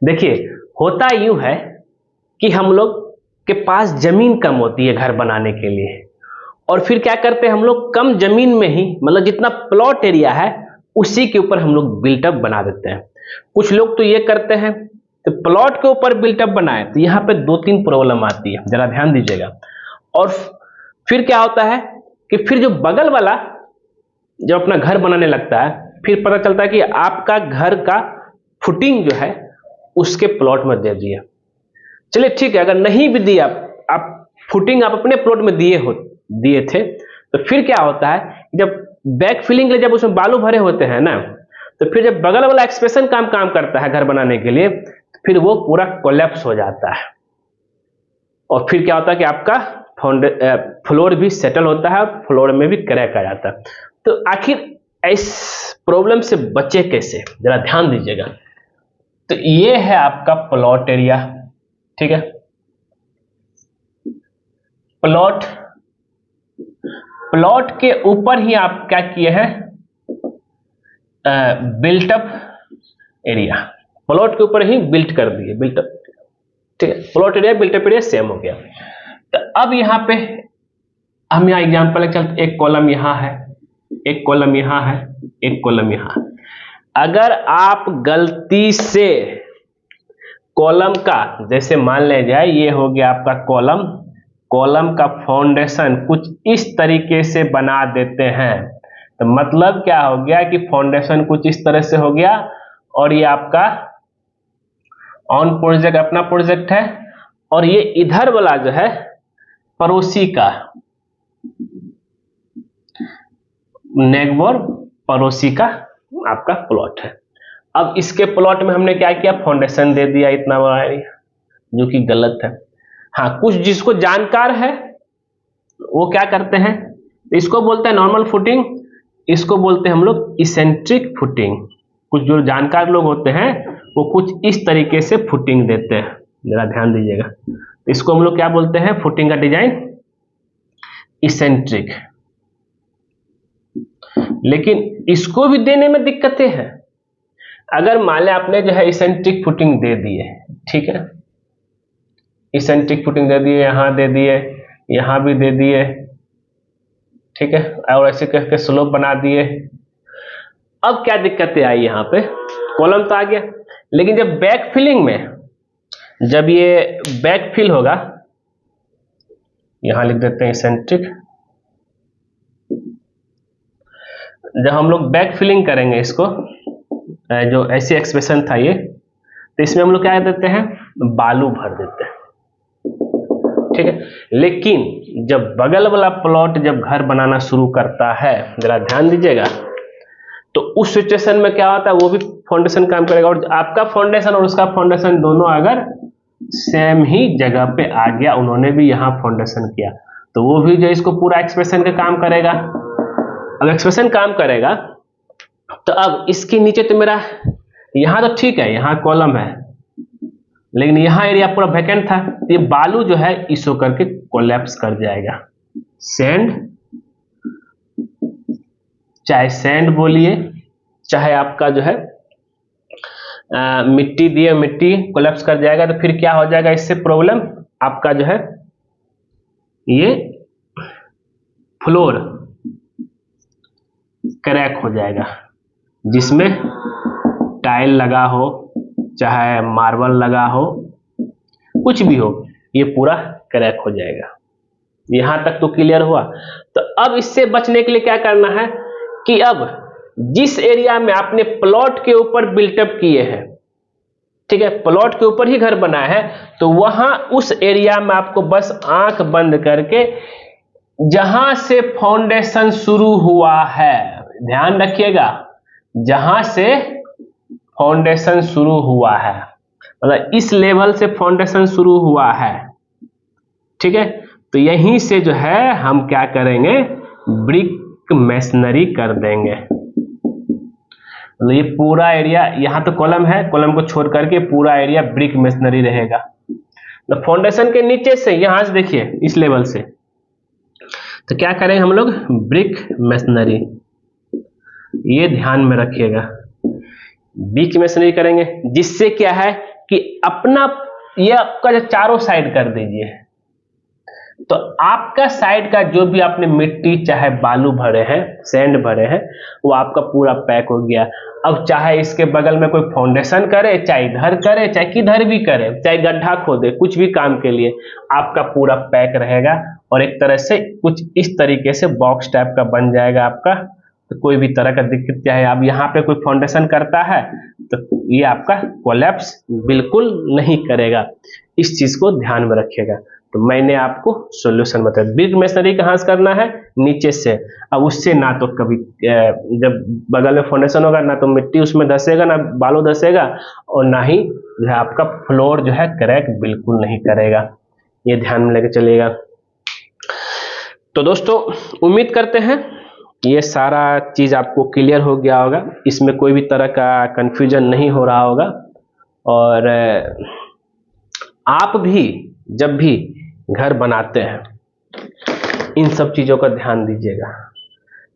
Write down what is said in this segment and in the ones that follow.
देखिए होता यूं है कि हम लोग के पास जमीन कम होती है घर बनाने के लिए, और फिर क्या करते हैं हम लोग कम जमीन में ही, मतलब जितना प्लॉट एरिया है उसी के ऊपर हम लोग बिल्टअप बना देते हैं। कुछ लोग तो ये करते हैं तो प्लॉट के ऊपर बिल्टअप बनाए, तो यहाँ पे दो तीन प्रॉब्लम आती है, जरा ध्यान दीजिएगा। और फिर क्या होता है कि फिर जो बगल वाला जब अपना घर बनाने लगता है, फिर पता चलता है कि आपका घर का फुटिंग जो है उसके प्लॉट में दे दिया। चलिए ठीक है, अगर नहीं भी दिया, आप फुटिंग आप अपने प्लॉट में दिए थे, तो फिर क्या होता है जब बैक फिलिंग के लिए जब उसमें बालू भरे होते हैं ना, तो फिर जब बगल वाला एक्सप्रेशन काम करता है घर बनाने के लिए, तो फिर वो पूरा कोलैप्स हो जाता है, और फिर क्या होता है कि आपका फ्लोर भी सेटल होता है, फ्लोर में भी क्रैक आ जाता है। तो आखिर इस प्रॉब्लम से बचे कैसे, जरा ध्यान दीजिएगा। तो ये है आपका प्लॉट एरिया, ठीक है। प्लॉट के ऊपर ही आप क्या किए हैं, बिल्टअप एरिया, प्लॉट के ऊपर ही बिल्ट कर दिए, बिल्टअप, ठीक है। Plot area built up area same हो गया। तो अब यहाँ पे हम यहाँ एग्जाम्पल चलते, एक कॉलम यहाँ है, एक कॉलम यहाँ है, एक कॉलम यहाँ। अगर आप गलती से कॉलम का, जैसे मान ले जाए ये हो गया आपका कॉलम का फाउंडेशन कुछ इस तरीके से बना देते हैं, तो मतलब क्या हो गया कि फाउंडेशन कुछ इस तरह से हो गया, और ये आपका ऑन प्रोजेक्ट अपना प्रोजेक्ट है, और ये इधर वाला जो है पड़ोसी का, नेगबोर पड़ोसी का आपका प्लॉट है। अब इसके प्लॉट में हमने क्या किया, फाउंडेशन दे दिया इतना बड़ा एरिया, जो कि गलत है। हाँ, कुछ जिसको जानकार है वो क्या करते हैं, इसको बोलते हैं नॉर्मल फुटिंग, इसको बोलते हैं हम लोग इसेंट्रिक फुटिंग। कुछ जो जानकार लोग होते हैं वो कुछ इस तरीके से फुटिंग देते हैं, जरा ध्यान दीजिएगा। इसको हम लोग क्या बोलते हैं, फुटिंग का डिजाइन इसेंट्रिक। लेकिन इसको भी देने में दिक्कतें हैं। अगर मान लें आपने जो है इसेंट्रिक फुटिंग दे दिए, ठीक है, इसेंट्रिक फुटिंग दे दिए, यहां दे दिए, यहां भी दे दिए, ठीक है, और ऐसे करके स्लोप बना दिए। अब क्या दिक्कतें आई, यहाँ पे कॉलम तो आ गया, लेकिन जब बैक फिलिंग में, जब ये बैक फिल होगा, यहां लिख देते हैं इसेंट्रिक, जब हम लोग बैक फिलिंग करेंगे इसको, जो ऐसी एक्सप्रेशन था ये, तो इसमें हम लोग क्या देते हैं, बालू भर देते हैं, ठीक है। लेकिन जब बगल वाला प्लॉट जब घर बनाना शुरू करता है, जरा ध्यान दीजिएगा, तो उस सिचुएशन में क्या होता है, वो भी फाउंडेशन काम करेगा, और आपका फाउंडेशन और उसका फाउंडेशन दोनों अगर सेम ही जगह पे आ गया, उन्होंने भी यहाँ फाउंडेशन किया, तो वो भी जो इसको पूरा एक्सप्रेशन का काम करेगा। अब एक्सप्रेशन काम करेगा, तो अब इसके नीचे तो मेरा यहाँ तो ठीक है, यहाँ कॉलम है, लेकिन यहाँ एरिया पूरा वैकेंट था, तो ये बालू जो है इस होकर के कोलैप्स कर जाएगा। सैंड, चाहे सैंड बोलिए, चाहे आपका जो है मिट्टी दिए, मिट्टी कोलैप्स कर जाएगा। तो फिर क्या हो जाएगा इससे प्रॉब्लम, आपका जो है ये फ्लोर क्रैक हो जाएगा, जिसमें टाइल लगा हो, चाहे मार्बल लगा हो, कुछ भी हो, ये पूरा क्रैक हो जाएगा। यहां तक तो क्लियर हुआ। तो अब इससे बचने के लिए क्या करना है कि अब जिस एरिया में आपने प्लॉट के ऊपर बिल्टअप किए हैं, ठीक है, प्लॉट के ऊपर ही घर बनाया है, तो वहां उस एरिया में आपको बस आंख बंद करके जहां से फाउंडेशन शुरू हुआ है, ध्यान रखिएगा, जहां से फाउंडेशन शुरू हुआ है, मतलब इस लेवल से फाउंडेशन शुरू हुआ है, ठीक है, तो यहीं से जो है हम क्या करेंगे, ब्रिक मेसनरी कर देंगे। मतलब ये पूरा एरिया, यहां तो कॉलम है, कॉलम को छोड़ करके पूरा एरिया ब्रिक मेसनरी रहेगा। तो फाउंडेशन के नीचे से, यहां से देखिए इस लेवल से, तो क्या करेंगे हम लोग, ब्रिक मेसनरी, ये ध्यान में रखिएगा, ब्रिक मेसनरी करेंगे, जिससे क्या है कि अपना ये आपका जो चारों साइड कर दीजिए, तो आपका साइड का जो भी आपने मिट्टी चाहे बालू भरे हैं, सैंड भरे हैं, वो आपका पूरा पैक हो गया। अब चाहे इसके बगल में कोई फाउंडेशन करे, चाहे इधर करे, चाहे किधर भी करे, चाहे गड्ढा खोदे, कुछ भी काम के लिए आपका पूरा पैक रहेगा और एक तरह से कुछ इस तरीके से बॉक्स टाइप का बन जाएगा आपका। तो कोई भी तरह का दिक्कत चाहे अब यहाँ पे कोई फाउंडेशन करता है तो ये आपका कोलैप्स बिल्कुल नहीं करेगा, इस चीज को ध्यान में रखिएगा। तो मैंने आपको सॉल्यूशन बताया। ब्रिक मेसनरी कहाँ से करना है? नीचे से। अब उससे ना तो कभी जब बगल में फाउंडेशन होगा ना तो मिट्टी उसमें धसेगा, ना बालू धसेगा, और ना ही जो है आपका फ्लोर जो है क्रैक बिल्कुल नहीं करेगा। ये ध्यान में लेके चलिएगा। तो दोस्तों उम्मीद करते हैं ये सारा चीज आपको क्लियर हो गया होगा, इसमें कोई भी तरह का कंफ्यूजन नहीं हो रहा होगा। और आप भी जब भी घर बनाते हैं इन सब चीजों का ध्यान दीजिएगा,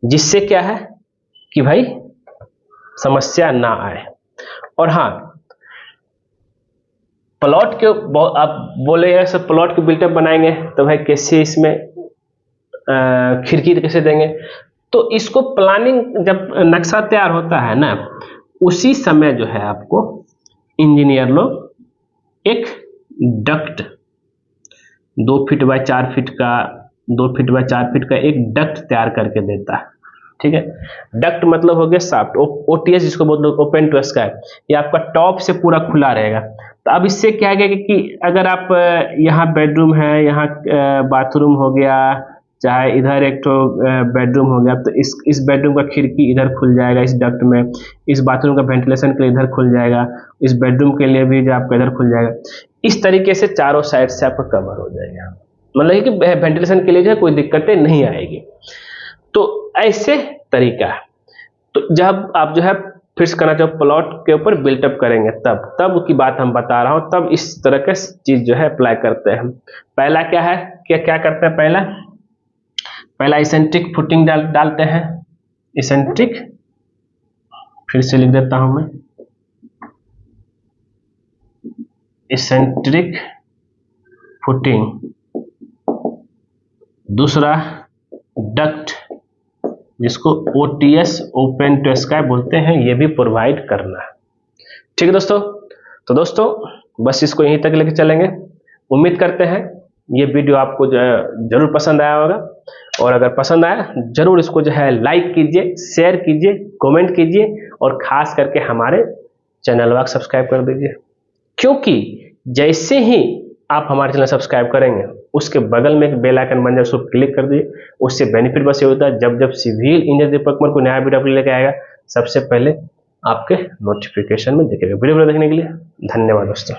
जिससे क्या है कि भाई समस्या ना आए। और हाँ, प्लॉट के आप बोले ऐसे प्लॉट के बिल्टअप बनाएंगे तो भाई कैसे इसमें खिड़की कैसे देंगे? तो इसको प्लानिंग जब नक्शा तैयार होता है ना, उसी समय जो है आपको इंजीनियर लोग एक डक्ट 2 फीट बाय 4 फीट का 2 फीट बाय 4 फीट का एक डक्ट तैयार करके देता है। ठीक है, डक्ट मतलब हो गया शाफ्ट, ओटीएस जिसको बोलते हैं ओपन टू स्काई। ये आपका टॉप से पूरा खुला रहेगा। तो अब इससे क्या है कि अगर आप यहाँ बेडरूम है, यहाँ बाथरूम हो गया, चाहे इधर एक तो बेडरूम हो गया, तो इस बेडरूम का खिड़की इधर खुल जाएगा इस डक्ट में, इस बाथरूम का वेंटिलेशन के लिए इधर खुल जाएगा, इस बेडरूम के लिए भी जो आपका इधर खुल जाएगा। इस तरीके से चारों साइड से आपका कवर हो जाएगा, मतलब कि वेंटिलेशन के लिए जो है कोई दिक्कतें नहीं आएगी। तो ऐसे तरीका है। तो जब आप जो है फिर से करना चाहो प्लॉट के ऊपर बिल्टअप करेंगे तब की बात हम बता रहा हूं, तब इस तरह का चीज जो है अप्लाई करते हैं। पहला क्या है, क्या करते हैं? पहला इसेंट्रिक फुटिंग डालते हैं। इसेंट्रिक, फिर से लिख देता हूं मैं, इसेंट्रिक फुटिंग। दूसरा डक्ट, जिसको ओटीएस ओपन टू स्काई बोलते हैं, ये भी प्रोवाइड करना है। ठीक है दोस्तों, तो दोस्तों बस इसको यहीं तक लेके चलेंगे। उम्मीद करते हैं ये वीडियो आपको जरूर पसंद आया होगा, और अगर पसंद आया जरूर इसको जो है लाइक कीजिए, शेयर कीजिए, कमेंट कीजिए, और खास करके हमारे चैनल को सब्सक्राइब कर दीजिए। क्योंकि जैसे ही आप हमारे चैनल सब्सक्राइब करेंगे उसके बगल में एक बेल आइकन बन जाए, उसको क्लिक कर दीजिए। उससे बेनिफिट बस ये होता है, जब सिविल इंजीनियर दीपक कुमार को नया वीडियो लेके आएगा सबसे पहले आपके नोटिफिकेशन में दिखेगा। वीडियो देखने के लिए धन्यवाद दोस्तों।